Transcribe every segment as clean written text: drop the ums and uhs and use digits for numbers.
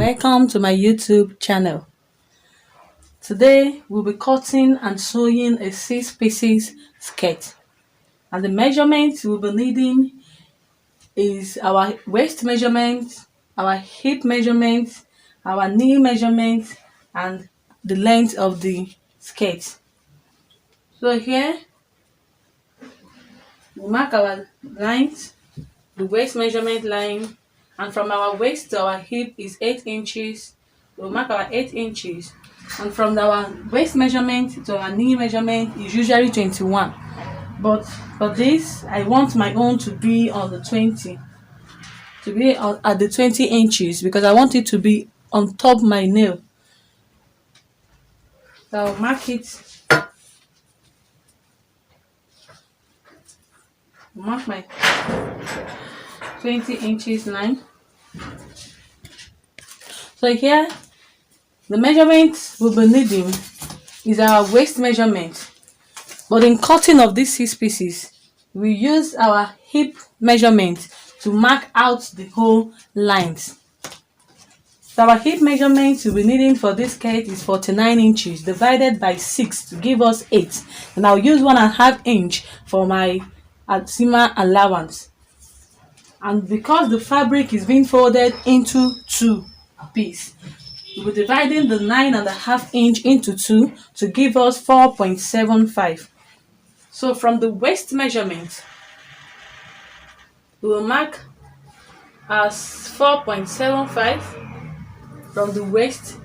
Welcome to my YouTube channel. Today we'll be cutting and sewing a 6 pieces skirt, and the measurements we'll be needing is our waist measurement, our hip measurement, our knee measurement, and the length of the skirt. So here we mark our lines, the waist measurement line, and from our waist to our hip is 8 inches. We'll mark our 8 inches, and from our waist measurement to our knee measurement is usually 21. But for this, I want my own to be on the 20, at the 20 inches, because I want it to be on top my nail. So I'll mark my 20 inches line. So here, the measurement we'll be needing is our waist measurement. But in cutting of these 6 pieces, we use our hip measurement to mark out the whole lines. So our hip measurement we'll be needing for this skirt is 49 inches divided by 6 to give us 8. And I'll use 1.5 inch for my seam allowance. And because the fabric is being folded into 2 pieces, we'll be dividing the 9.5 inch into 2 to give us 4.75. So from the waist measurement, we will mark as 4.75 from the waist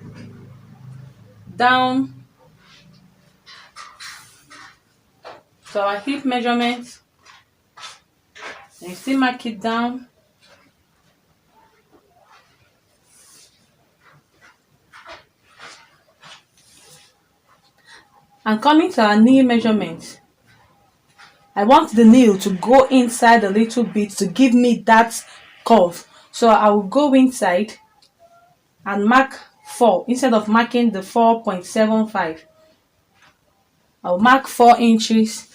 down to our hip measurement, and still mark it down. And coming to our knee measurement, I want the nail to go inside a little bit to give me that curve. So I will go inside and mark 4 instead of marking the 4.75. I'll mark 4 inches.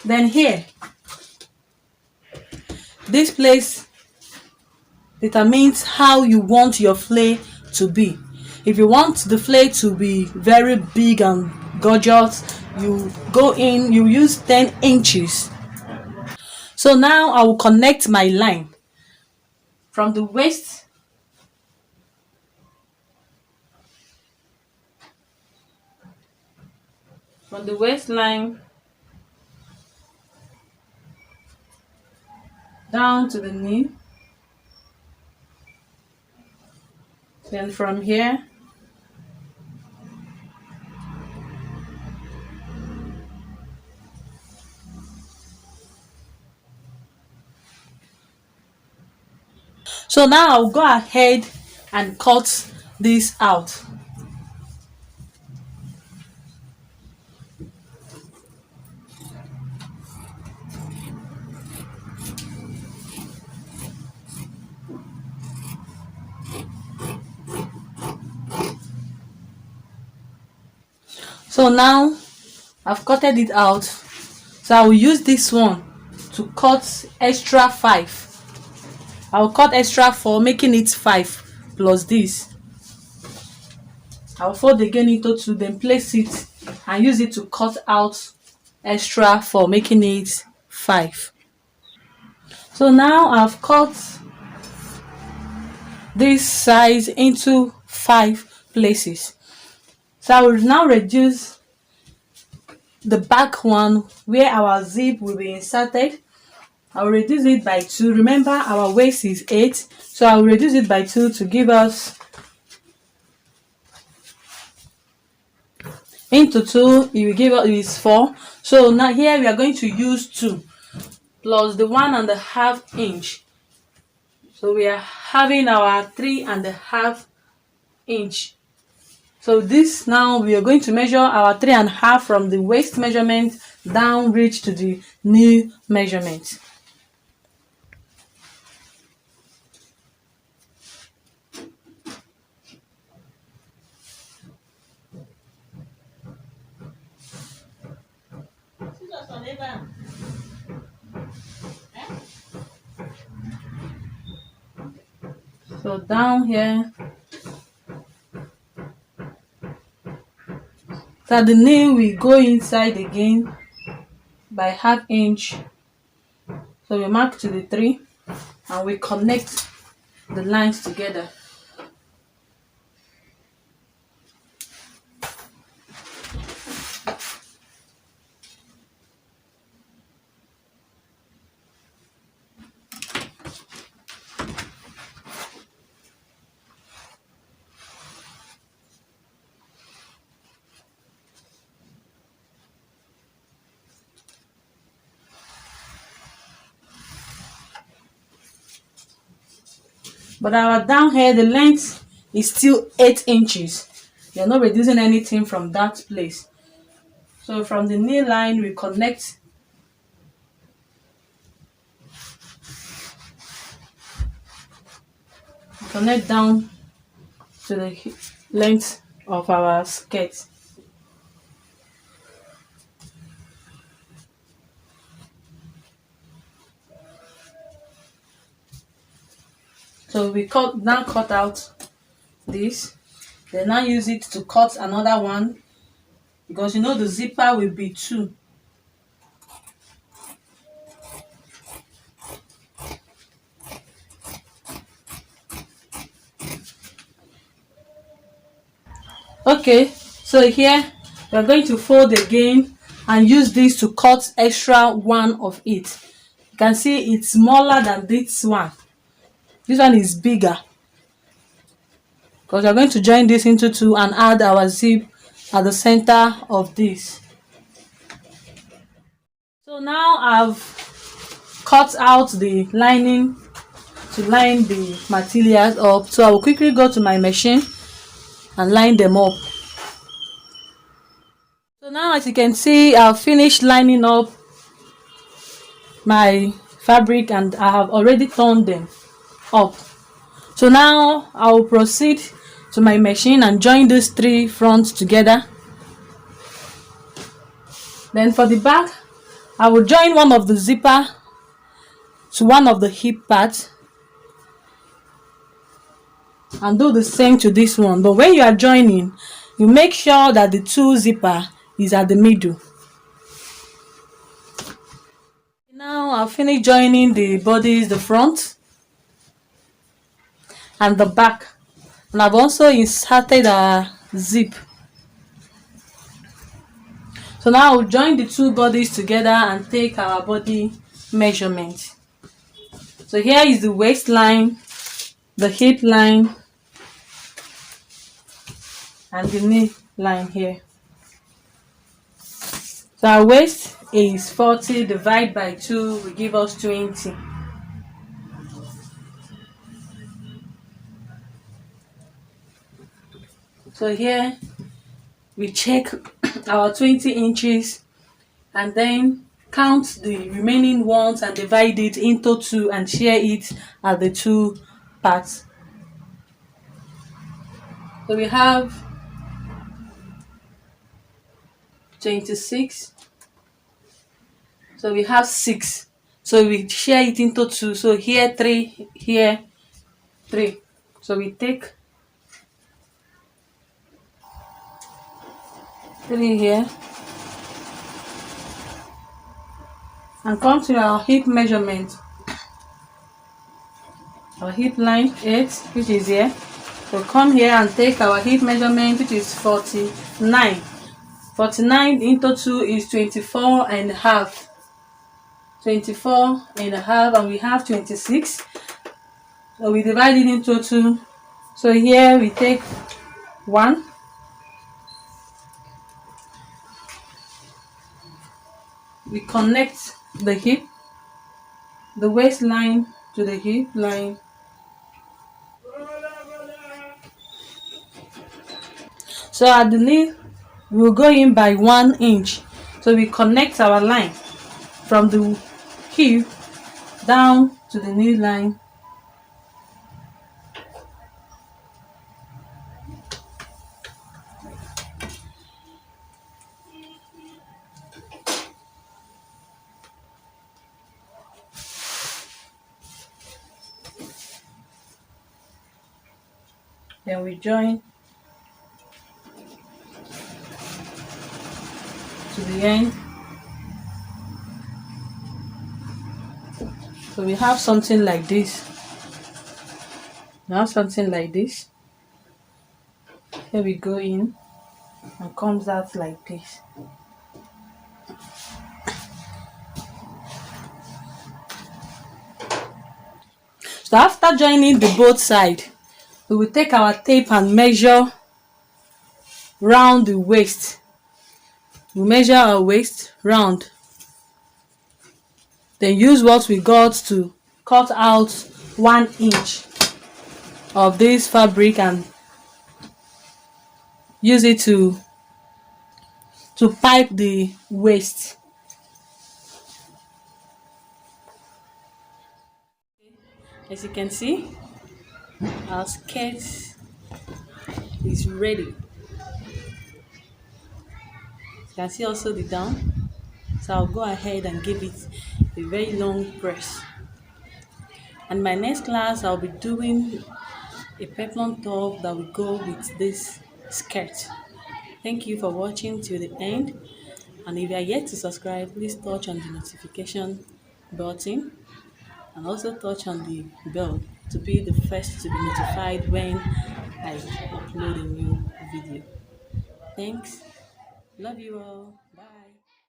Then here, this place determines how you want your flay to be. If you want the flay to be very big and gorgeous, you use 10 inches. So now I will connect my line from the waist waistline down to the knee. Then from here, so now I'll go ahead and cut this out. So now I've cutted it out. So I will use this one to cut extra 5. I'll cut extra 4, making it 5 plus this. I'll fold again into 2, then place it and use it to cut out extra 4, making it 5. So now I've cut this size into 5 places. So I will now reduce the back one where our zip will be inserted. I will reduce it by 2. Remember, our waist is 8, so I will reduce it by 2 to give us into 2. It will give us is 4. So now here we are going to use 2 plus the 1.5 inch. So we are having our 3.5 inch. So this now we are going to measure our 3.5 from the waist measurement down reach to the knee measurement. So down here, so the nail will go inside again by ½ inch. So we mark to the 3 and we connect the lines together. But our down here, the length is still 8 inches. You're not reducing anything from that place. So from the knee line, we connect down to the length of our skirt. So we now cut out this. Then now use it to cut another one, because you know the zipper will be 2. Okay, so here we are going to fold again and use this to cut extra one of it. You can see it's smaller than this one. This one is bigger, because we are going to join this into 2 and add our zip at the center of this. So now I've cut out the lining to line the materials up. So I will quickly go to my machine and line them up. So now, as you can see, I've finished lining up my fabric and I have already turned them up. So now I will proceed to my machine and join these 3 fronts together. Then for the back, I will join one of the zipper to one of the hip parts and do the same to this one. But when you are joining, you make sure that the 2 zipper is at the middle. Now I've finished joining the bodies, the front and the back, and I've also inserted a zip. So now I'll join the 2 bodies together and take our body measurement. So here is the waistline, the hip line, and the knee line here. So our waist is 40 divided by 2 will give us 20. So here we check our 20 inches and then count the remaining ones and divide it into 2 and share it at the 2 parts. So we have 26. So we have 6. So we share it into 2. So here 3, here 3. So we take 3 here and come to our hip measurement. Our hip line 8, which is here. So come here and take our hip measurement, which is 49. 49 into 2 is 24 and a half. 24 and a half, and we have 26. So we divide it into 2. So here we take 1. We connect the hip, the waistline to the hip line. So at the knee, we will go in by 1 inch. So we connect our line from the hip down to the knee line. Then we join to the end. So we have something like this. We have something like this. Here we go in and comes out like this. So after joining the both side, we will take our tape and measure round the waist. We measure our waist round. Then use what we got to cut out 1 inch of this fabric and use it to pipe the waist. As you can see, our skirt is ready. You can see also the down. So I'll go ahead and give it a very long press. And my next class, I'll be doing a peplum top that will go with this skirt. Thank you for watching till the end. And if you are yet to subscribe, please touch on the notification button and also touch on the bell to be the first to be notified when I upload a new video. Thanks. Love you all.